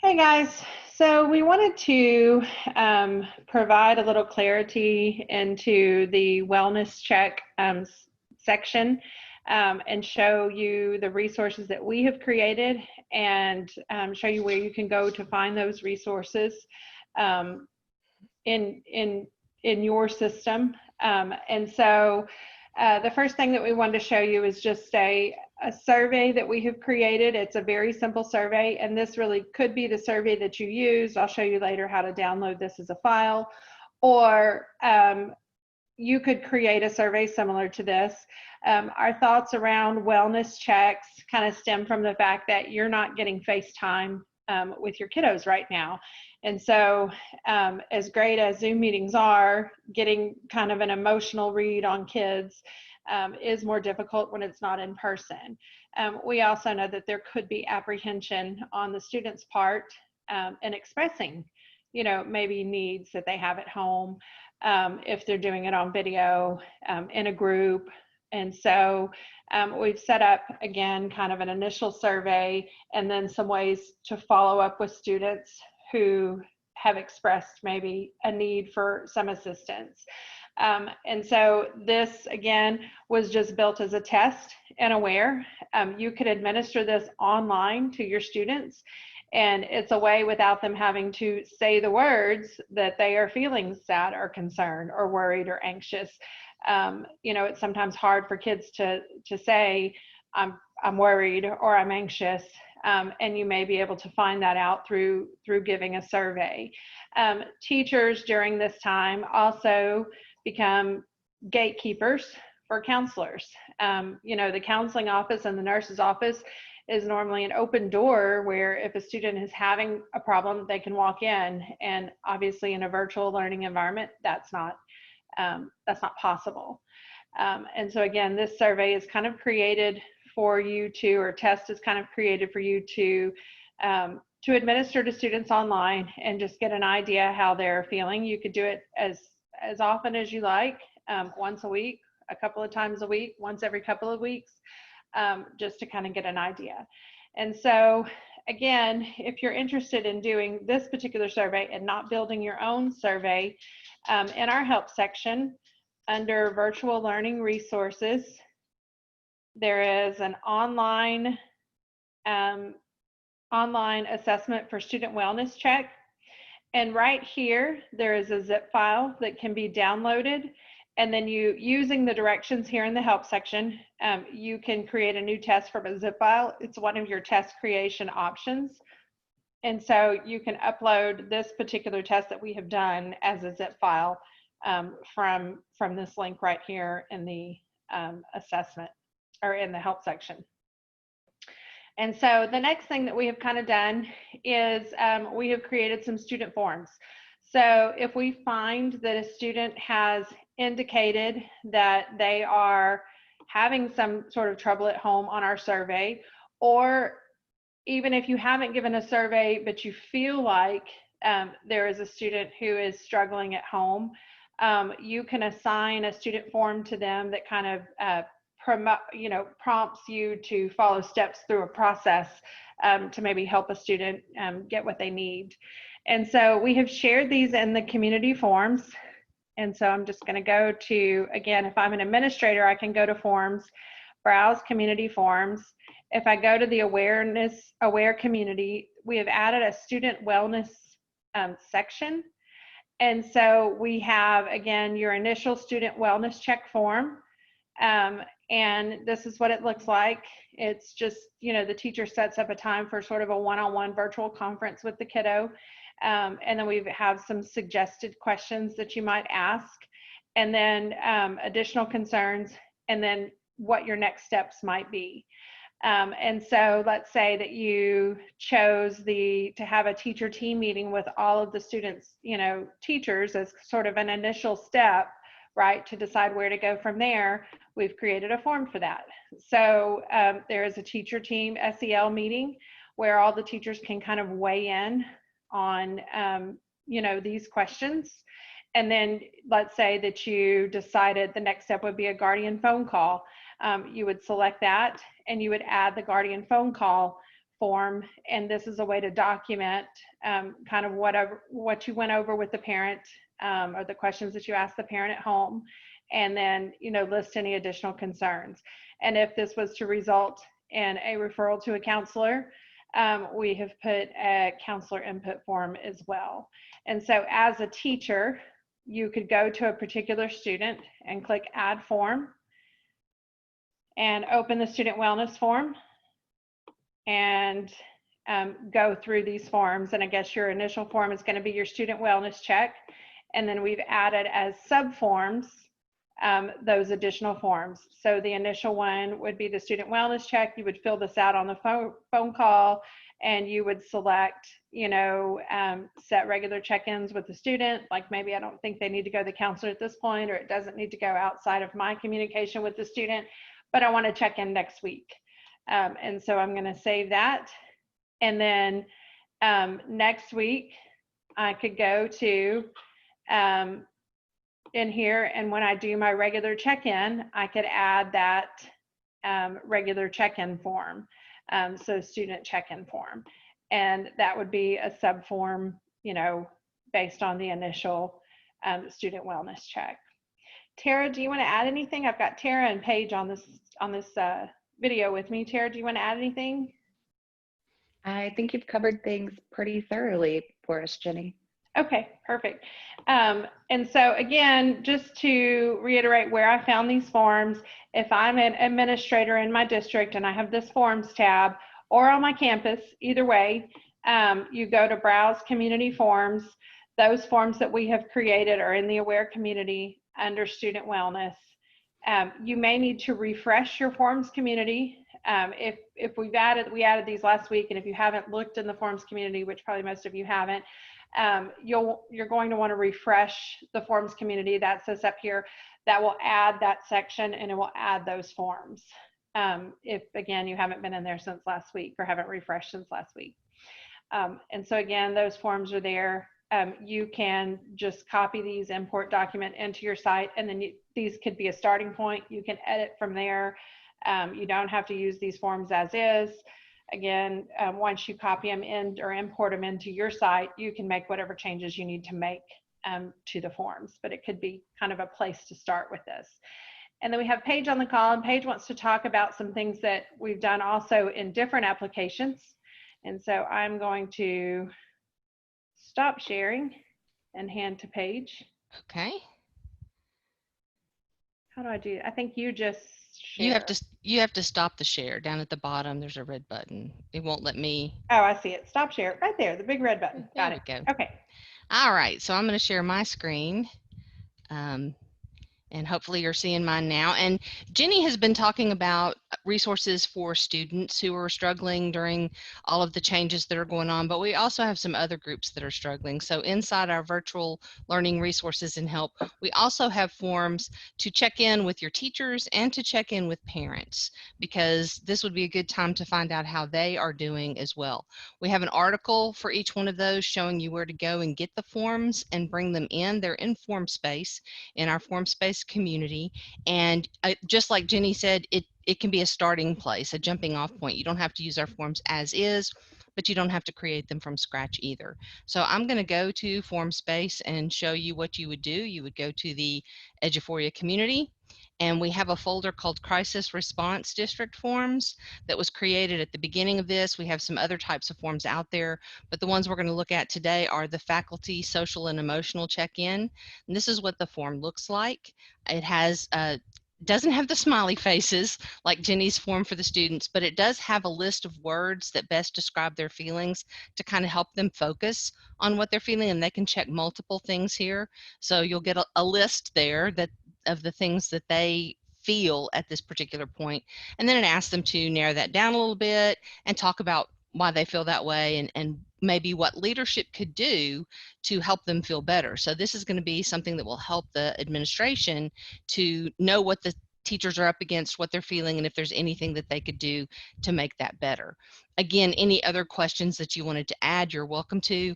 Hey guys, so we wanted to provide a little clarity into the wellness check section and show you the resources that we have created and show you where you can go to find those resources um, in your system. The first thing that we wanted to show you is just a survey that we have created. It's a very simple survey, and this really could be the survey that you use. I'll show you later how to download this as a file, or you could create a survey similar to this. Our thoughts around wellness checks kind of stem from the fact that you're not getting FaceTime with your kiddos right now. And so as great as Zoom meetings are, getting kind of an emotional read on kids is more difficult when it's not in person. We also know that there could be apprehension on the student's part in expressing, maybe needs that they have at home if they're doing it on video in a group. And so we've set up, again, kind of an initial survey and then some ways to follow up with students who have expressed maybe a need for some assistance. And so this, again, was just built as a test and aware. You could administer this online to your students, and it's a way without them having to say the words that they are feeling sad or concerned or worried or anxious. It's sometimes hard for kids to say, I'm worried or I'm anxious, and you may be able to find that out through giving a survey. Teachers during this time also become gatekeepers for counselors. The counseling office and the nurse's office is normally an open door where if a student is having a problem, they can walk in. And obviously in a virtual learning environment, that's not possible. And so again, this survey is kind of created for you to, or test is kind of created for you to administer to students online and just get an idea how they're feeling. You could do it as often as you like, once a week, a couple of times a week, once every couple of weeks, just to kind of get an idea. And so again, if you're interested in doing this particular survey and not building your own survey, in our help section under virtual learning resources, there is an online assessment for student wellness check. And right here, there is a zip file that can be downloaded. And then using the directions here in the help section, you can create a new test from a zip file. It's one of your test creation options. And so you can upload this particular test that we have done as a zip file from this link right here in the assessment or in the help section. And so the next thing that we have kind of done is we have created some student forms. So if we find that a student has indicated that they are having some sort of trouble at home on our survey, or even if you haven't given a survey, but you feel like there is a student who is struggling at home, you can assign a student form to them that kind of prompts you to follow steps through a process to maybe help a student get what they need. And so we have shared these in the community forms. And so I'm just going to go to, again, if I'm an administrator, I can go to forms, browse community forms. If I go to the aware community, we have added a student wellness section. And so we have, again, your initial student wellness check form. And this is what it looks like. It's just, the teacher sets up a time for sort of a one-on-one virtual conference with the kiddo. And then we have some suggested questions that you might ask, and then additional concerns, and then what your next steps might be. And so let's say that you chose to have a teacher team meeting with all of the students, teachers as sort of an initial step, right, to decide where to go from there. We've created a form for that. So there is a teacher team SEL meeting where all the teachers can kind of weigh in on, these questions. And then let's say that you decided the next step would be a guardian phone call. You would select that and you would add the guardian phone call form, and this is a way to document kind of what you went over with the parent, or the questions that you asked the parent at home, and then list any additional concerns. And if this was to result in a referral to a counselor, we have put a counselor input form as well. And so as a teacher, you could go to a particular student and click Add Form and open the student wellness form and go through these forms. And I guess your initial form is going to be your student wellness check. And then we've added as sub-forms those additional forms. So the initial one would be the student wellness check. You would fill this out on the phone call, and you would select, set regular check-ins with the student. Like, maybe I don't think they need to go to the counselor at this point, or it doesn't need to go outside of my communication with the student, but I want to check in next week. And so I'm going to save that. And then next week, I could go to in here, and when I do my regular check-in, I could add that regular check-in form, so student check-in form, and that would be a sub form, based on the initial student wellness check. Tara, do you want to add anything? I've got Tara and Paige on this video with me. Tara, do you want to add anything? I think you've covered things pretty thoroughly for us, Jenny. Okay, perfect. And so again, just to reiterate where I found these forms, if I'm an administrator in my district and I have this forms tab, or on my campus, either way, you go to Browse Community Forms. Those forms that we have created are in the Aware community under Student Wellness. You may need to refresh your forms community. If we added these last week, and if you haven't looked in the forms community, which probably most of you haven't, you're going to want to refresh the forms community. That says up here, that will add that section, and it will add those forms. If again, you haven't been in there since last week, or haven't refreshed since last week. And so again, those forms are there. You can just copy these, import document into your site, and then these could be a starting point. You can edit from there. You don't have to use these forms as is. Again, once you copy them in or import them into your site, you can make whatever changes you need to make to the forms, but it could be kind of a place to start with this. And then we have Paige on the call, and Paige wants to talk about some things that we've done also in different applications. And so I'm going to stop sharing and hand to Paige. Okay. How do I do? I think you just share. You have to stop the share. Down at the bottom, there's a red button. It won't let me. Oh, I see it. Stop share right there, the big red button. Got it. Go. Okay. All right. So I'm going to share my screen. And hopefully you're seeing mine now. And Jenny has been talking about resources for students who are struggling during all of the changes that are going on, but we also have some other groups that are struggling. So inside our virtual learning resources and help, we also have forms to check in with your teachers and to check in with parents, because this would be a good time to find out how they are doing as well. We have an article for each one of those showing you where to go and get the forms and bring them in. They're in FormSpace, in our FormSpace community, and just like Jenny said, it can be a starting place, a jumping off point. You don't have to use our forms as is, but you don't have to create them from scratch either. So I'm going to go to FormSpace and show you what you would do. You would go to the Eduphoria community, and we have a folder called Crisis Response District Forms that was created at the beginning of this. We have some other types of forms out there, but the ones we're going to look at today are the Faculty Social and Emotional Check-In. And this is what the form looks like. It has doesn't have the smiley faces like Jenny's form for the students, but it does have a list of words that best describe their feelings to kind of help them focus on what they're feeling, and they can check multiple things here. So you'll get a list there of the things that they feel at this particular point, and then it asks them to narrow that down a little bit and talk about why they feel that way, and maybe what leadership could do to help them feel better. So this is going to be something that will help the administration to know what the teachers are up against, what they're feeling, and if there's anything that they could do to make that better. Again, any other questions that you wanted to add, you're welcome to.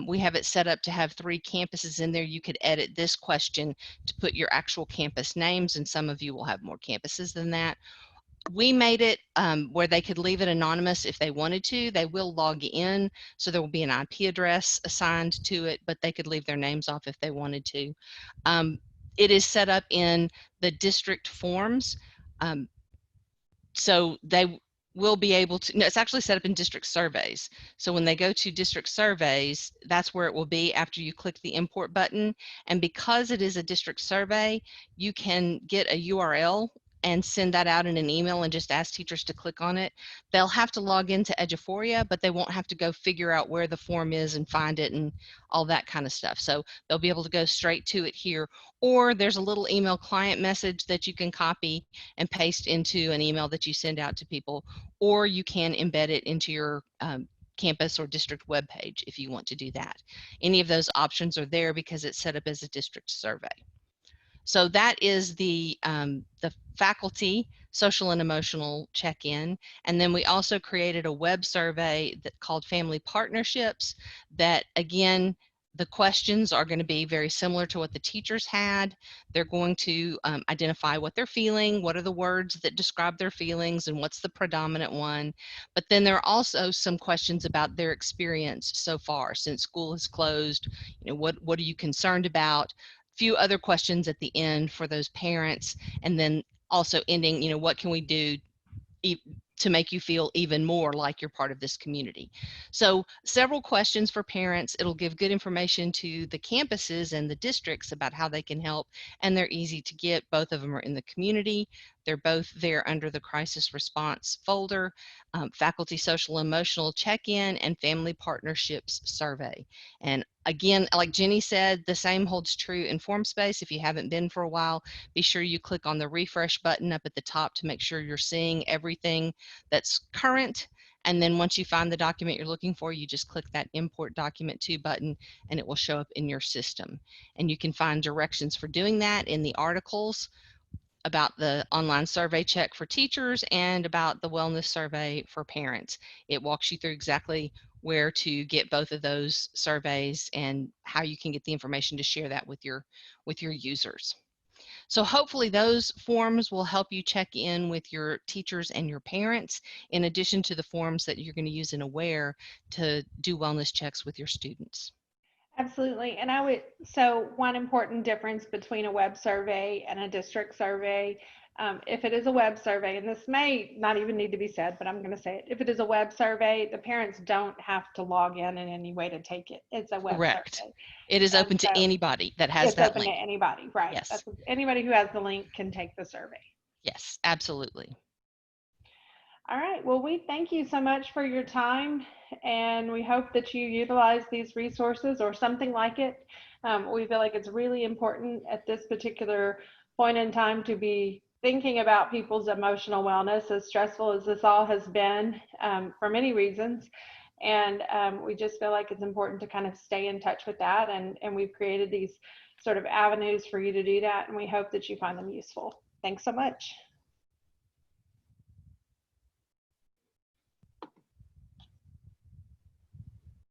We have it set up to have 3 campuses in there. You could edit this question to put your actual campus names, and some of you will have more campuses than that. we made it where they could leave it anonymous if they wanted to. They will log in, so there will be an IP address assigned to it, but they could leave their names off if they wanted to. It is set up in the district forms. Um, so they will be able to, no, it's actually set up in district surveys. So when they go to district surveys, that's where it will be after you click the import button. And because it is a district survey, you can get a URL and send that out in an email and just ask teachers to click on it. They'll have to log into Eduphoria, but they won't have to go figure out where the form is and find it and all that kind of stuff. So they'll be able to go straight to it here. Or there's a little email client message that you can copy and paste into an email that you send out to people, or you can embed it into your campus or district webpage if you want to do that. Any of those options are there because it's set up as a district survey. So that is the faculty social and emotional check-in. And then we also created a web survey that called Family Partnerships that, again, the questions are going to be very similar to what the teachers had. They're going to identify what they're feeling, what are the words that describe their feelings, and what's the predominant one. But then there are also some questions about their experience so far since school has closed. You know, what are you concerned about? Few other questions at the end for those parents, and then also ending, you know, what can we do to make you feel even more like you're part of this community. So several questions for parents. It'll give good information to the campuses and the districts about how they can help, and they're easy to get. Both of them are in the community. They're both there under the crisis response folder, faculty social emotional check-in, and family partnerships survey. And again, like Jenny said, the same holds true in FormSpace. If you haven't been for a while, be sure you click on the refresh button up at the top to make sure you're seeing everything that's current. And then once you find the document you're looking for, you just click that import document to button and it will show up in your system. And you can find directions for doing that in the articles about the online survey check for teachers and about the wellness survey for parents. It walks you through exactly where to get both of those surveys and how you can get the information to share that with your users. So hopefully those forms will help you check in with your teachers and your parents, in addition to the forms that you're going to use in Aware to do wellness checks with your students. Absolutely. And so one important difference between a web survey and a district survey, if it is a web survey, and this may not even need to be said, but I'm going to say it. If it is a web survey, the parents don't have to log in any way to take it. It's a web Correct. survey. It is And open to so anybody that has it's that open to link. anybody, right? Yes. Anybody who has the link can take the survey. Yes, absolutely. All right. Well, we thank you so much for your time, and we hope that you utilize these resources or something like it. We feel like it's really important at this particular point in time to be thinking about people's emotional wellness, as stressful as this all has been for many reasons. And we just feel like it's important to kind of stay in touch with that. And we've created these sort of avenues for you to do that, and we hope that you find them useful. Thanks so much.